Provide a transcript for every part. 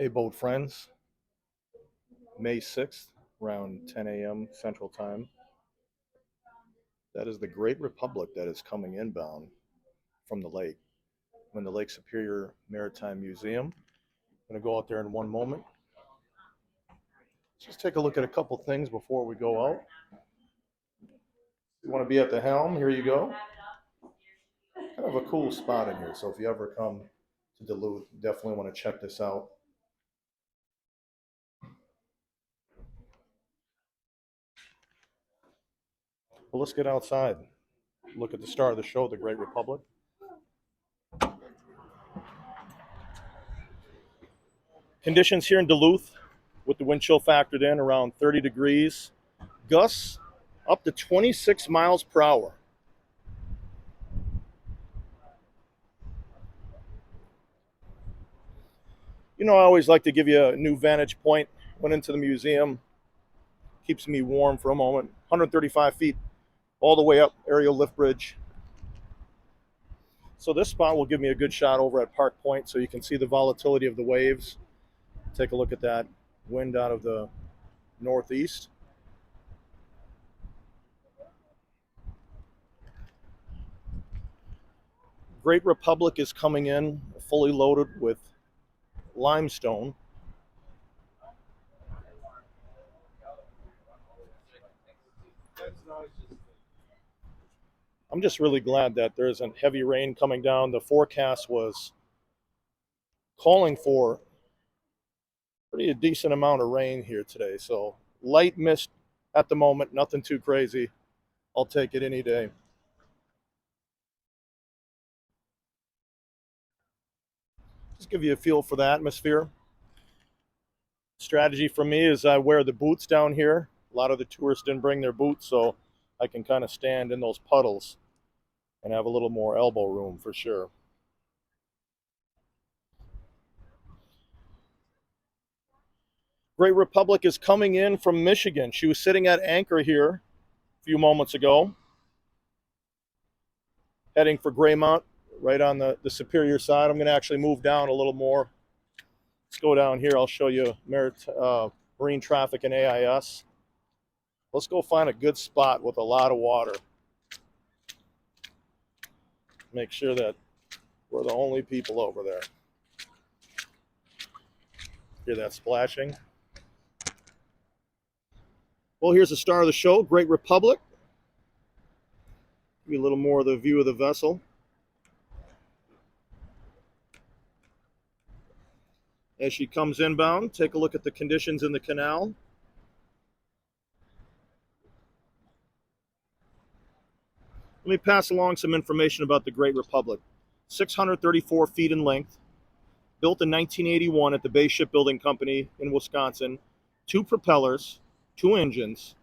Hey, boat friends, May 6th, around 10 a.m. Central Time. That is the Great Republic that is coming inbound from the lake. I'm in the Lake Superior Maritime Museum. I'm going to go out there in one moment. Just take a look at a couple things before we go out. You want to be at the helm? Here you go. Kind of a cool spot in here. So if you ever come to Duluth, definitely want to check this out. Well, let's get outside. Look at the star of the show, the Great Republic. Conditions here in Duluth with the wind chill factored in around 30 degrees. Gusts up to 26 miles per hour. You know, I always like to give you a new vantage point. Went into the museum, keeps me warm for a moment. 135 feet all the way up, aerial lift bridge. So this spot will give me a good shot over at Park Point so you can see the volatility of the waves. Take a look at that wind out of the northeast. Great Republic is coming in fully loaded with limestone. I'm just really glad that there isn't heavy rain coming down. The forecast was calling for pretty decent amount of rain here today. So light mist at the moment, nothing too crazy. I'll take it any day. Just give you a feel for the atmosphere. Strategy for me is I wear the boots down here. A lot of the tourists didn't bring their boots, so I can kind of stand in those puddles and have a little more elbow room for sure. Great Republic is coming in from Michigan. She was sitting at anchor here a few moments ago, heading for Graymont, right on the Superior side. I'm going to actually move down a little more. Let's go down here. I'll show you marine traffic and AIS. Let's go find a good spot with a lot of water. Make sure that we're the only people over there. Hear that splashing? Well, here's the star of the show, Great Republic. Give you a little more of the view of the vessel. As she comes inbound, take a look at the conditions in the canal. Let me pass along some information about the Great Republic. 634 feet in length, built in 1981 at the Bay Shipbuilding Company in Wisconsin. 2 propellers, 2 engines.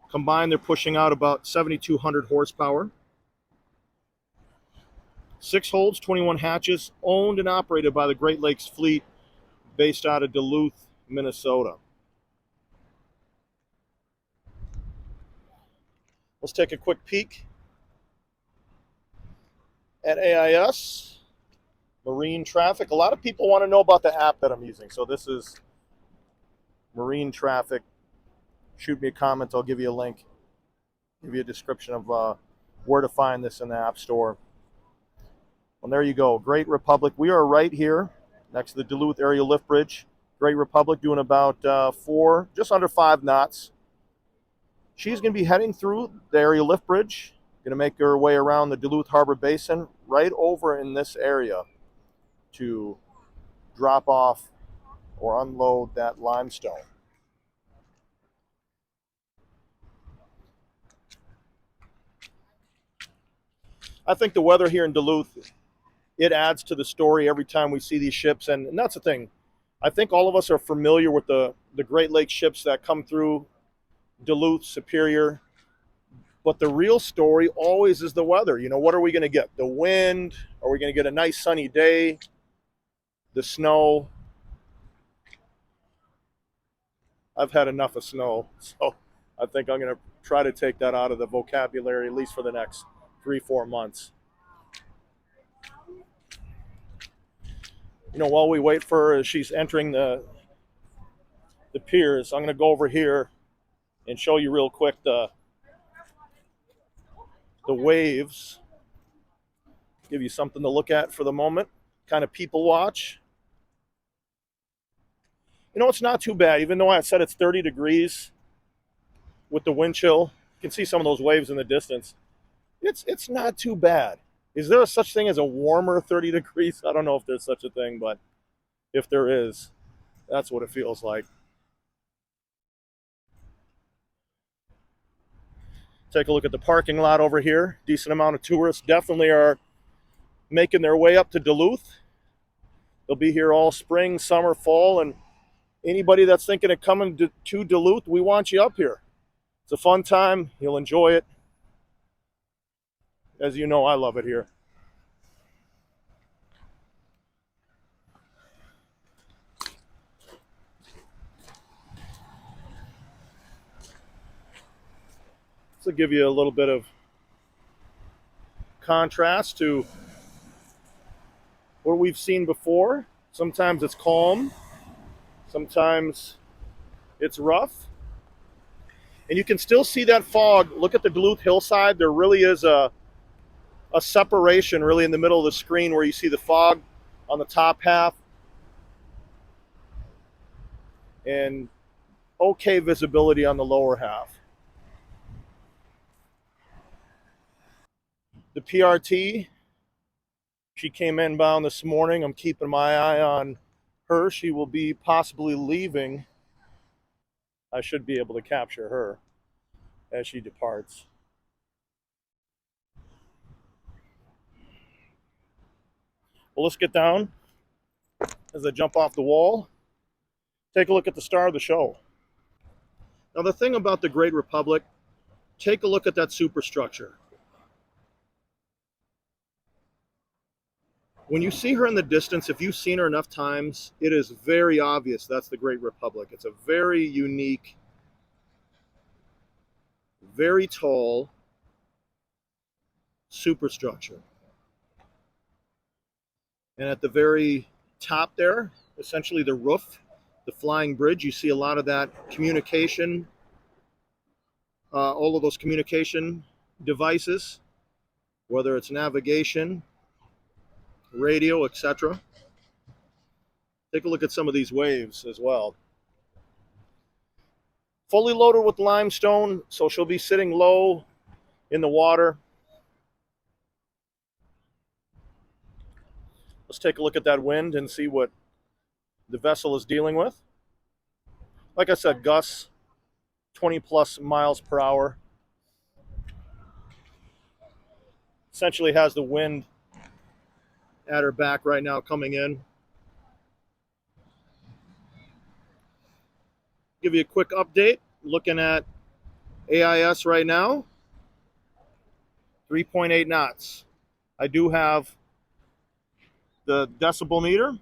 Combined, they're pushing out about 7,200 horsepower. 6 holds, 21 hatches, owned and operated by the Great Lakes Fleet, based out of Duluth, Minnesota. Let's take a quick peek at AIS, marine traffic. A lot of people want to know about the app that I'm using. So this is marine traffic. Shoot me a comment. I'll give you a link, give you a description of where to find this in the App Store. Well, there you go. Great Republic. We are right here next to the Duluth Area Lift Bridge. Great Republic doing about just under 5 knots. She's going to be heading through the Area Lift Bridge, going to make her way around the Duluth Harbor Basin, right over in this area to drop off or unload that limestone. I think the weather here in Duluth, it adds to the story every time we see these ships, and that's the thing. I think all of us are familiar with the Great Lakes ships that come through Duluth, Superior, but the real story always is the weather. You know, what are we going to get? The wind? Are we going to get a nice sunny day? The snow? I've had enough of snow, so I think I'm going to try to take that out of the vocabulary, at least for the next 3-4 months. You know, while we wait for her as she's entering the piers, I'm going to go over here and show you real quick the waves. Give you something to look at for the moment. Kind of people watch. You know, it's not too bad, even though I said it's 30 degrees with the wind chill. You can see some of those waves in the distance. It's not too bad. Is there such thing as a warmer 30 degrees? I don't know if there's such a thing, but if there is, that's what it feels like. Take a look at the parking lot over here. Decent amount of tourists definitely are making their way up to Duluth. They'll be here all spring, summer, fall, and anybody that's thinking of coming to Duluth, we want you up here. It's a fun time. You'll enjoy it. As you know, I love it here. This will give you a little bit of contrast to what we've seen before. Sometimes it's calm, sometimes it's rough. And you can still see that fog. Look at the Duluth hillside. There really is a separation really in the middle of the screen where you see the fog on the top half and okay visibility on the lower half. The PRT, she came inbound this morning. I'm keeping my eye on her. She will be possibly leaving. I should be able to capture her as she departs. Well, let's get down as I jump off the wall. Take a look at the star of the show. Now, the thing about the Great Republic, take a look at that superstructure. When you see her in the distance, if you've seen her enough times, it is very obvious that's the Great Republic. It's a very unique, very tall superstructure. And at the very top there, essentially the roof, the flying bridge, you see a lot of that communication, all of those communication devices, whether it's navigation, radio, etc. Take a look at some of these waves as well. Fully loaded with limestone, so she'll be sitting low in the water. Let's take a look at that wind and see what the vessel is dealing with. Like I said, gusts 20 plus miles per hour. Essentially has the wind at her back right now coming in. Give you a quick update. Looking at AIS right now, 3.8 knots. I do have the decibel meter.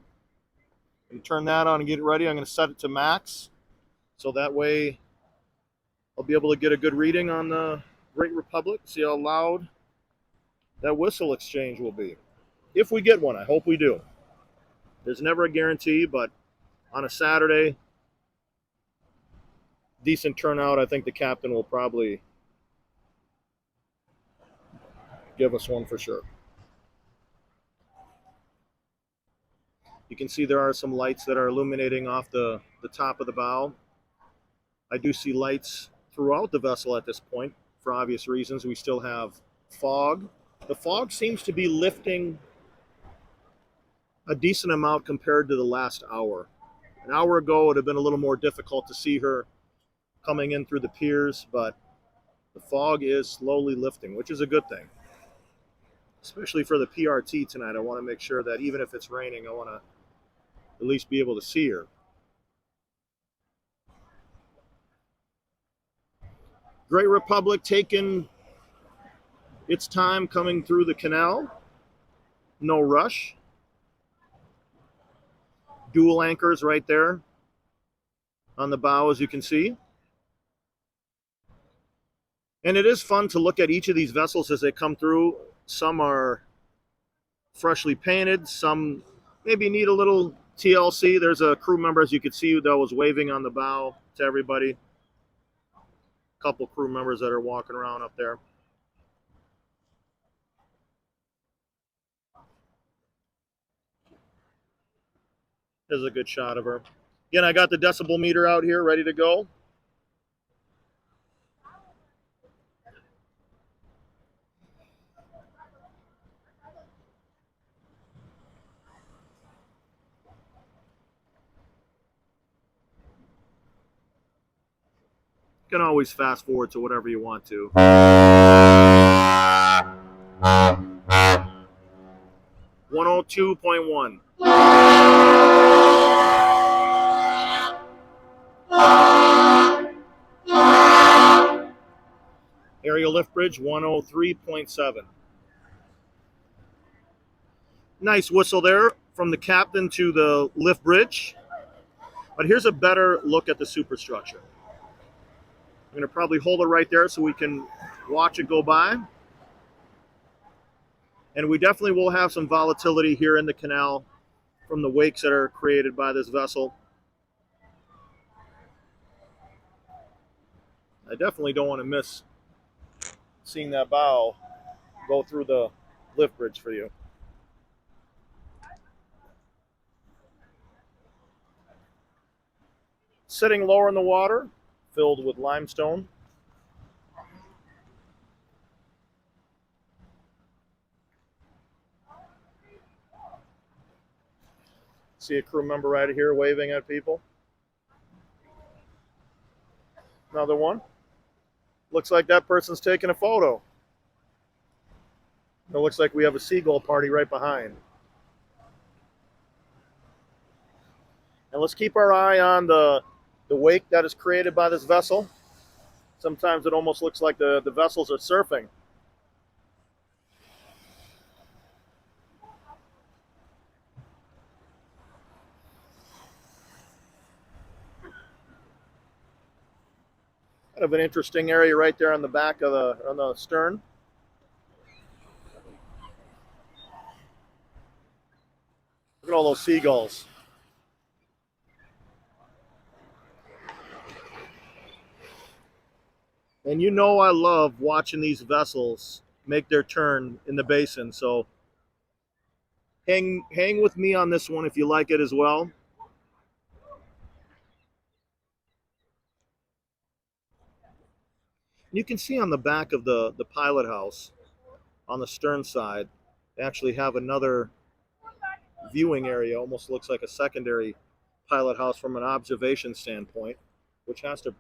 And turn that on and get it ready. I'm going to set it to max, so that way I'll be able to get a good reading on the Great Republic, see how loud that whistle exchange will be. If we get one, I hope we do. There's never a guarantee, but on a Saturday, decent turnout. I think the captain will probably give us one for sure. You can see there are some lights that are illuminating off the top of the bow. I do see lights throughout the vessel at this point for obvious reasons. We still have fog. The fog seems to be lifting a decent amount compared to the last hour. An hour ago, it would have been a little more difficult to see her coming in through the piers, but the fog is slowly lifting, which is a good thing. Especially for the PRT tonight, I want to make sure that even if it's raining, I want to at least be able to see her. Great Republic taking its time coming through the canal. No rush. Dual anchors right there on the bow, as you can see. And it is fun to look at each of these vessels as they come through. Some are freshly painted, some maybe need a little TLC. There's a crew member, as you can see, that was waving on the bow to everybody. A couple crew members that are walking around up there. There's a good shot of her. Again, I got the decibel meter out here ready to go. You can always fast forward to whatever you want to. 102.1. Aerial lift bridge 103.7. Nice whistle there from the captain to the lift bridge. But here's a better look at the superstructure. I'm going to probably hold it right there so we can watch it go by. And we definitely will have some volatility here in the canal from the wakes that are created by this vessel. I definitely don't want to miss seeing that bow go through the lift bridge for you. Sitting lower in the water, filled with limestone. See a crew member right here waving at people. Another one. Looks like that person's taking a photo. It looks like we have a seagull party right behind. And let's keep our eye on the wake that is created by this vessel. Sometimes it almost looks like the vessels are surfing. Kind of an interesting area right there on the back of on the stern. Look at all those seagulls. And you know I love watching these vessels make their turn in the basin. So hang with me on this one if you like it as well. You can see on the back of the Pilothouse on the stern side, they actually have another viewing area. Almost looks like a secondary Pilothouse from an observation standpoint, which has to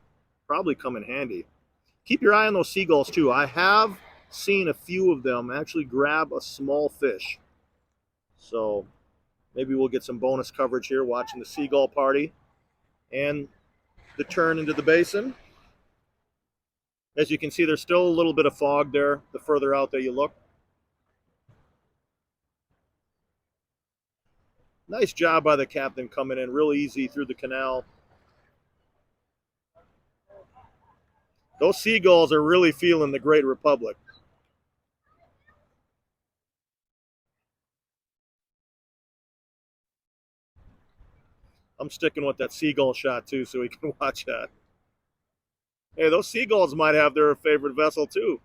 probably come in handy. Keep your eye on those seagulls too. I have seen a few of them actually grab a small fish. So maybe we'll get some bonus coverage here watching the seagull party and the turn into the basin. As you can see, there's still a little bit of fog there the further out that you look. Nice job by the captain coming in real easy through the canal. Those seagulls are really feeling the Great Republic. I'm sticking with that seagull shot too so we can watch that. Hey, those seagulls might have their favorite vessel too.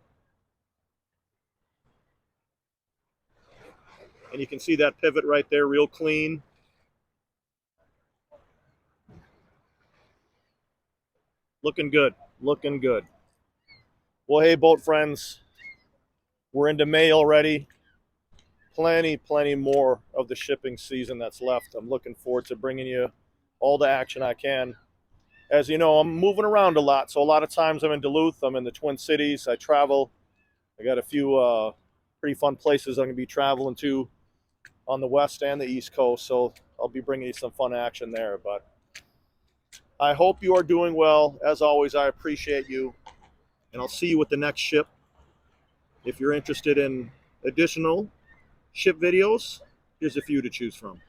And you can see that pivot right there, real clean. Looking good, looking good. Well, hey, boat friends, we're into May already. Plenty more of the shipping season that's left. I'm looking forward to bringing you all the action I can. As you know, I'm moving around a lot, so a lot of times I'm in Duluth, I'm in the Twin Cities, I travel. I got a few pretty fun places I'm going to be traveling to on the west and the east coast, so I'll be bringing you some fun action there. But I hope you are doing well. As always, I appreciate you, and I'll see you with the next ship. If you're interested in additional ship videos, here's a few to choose from.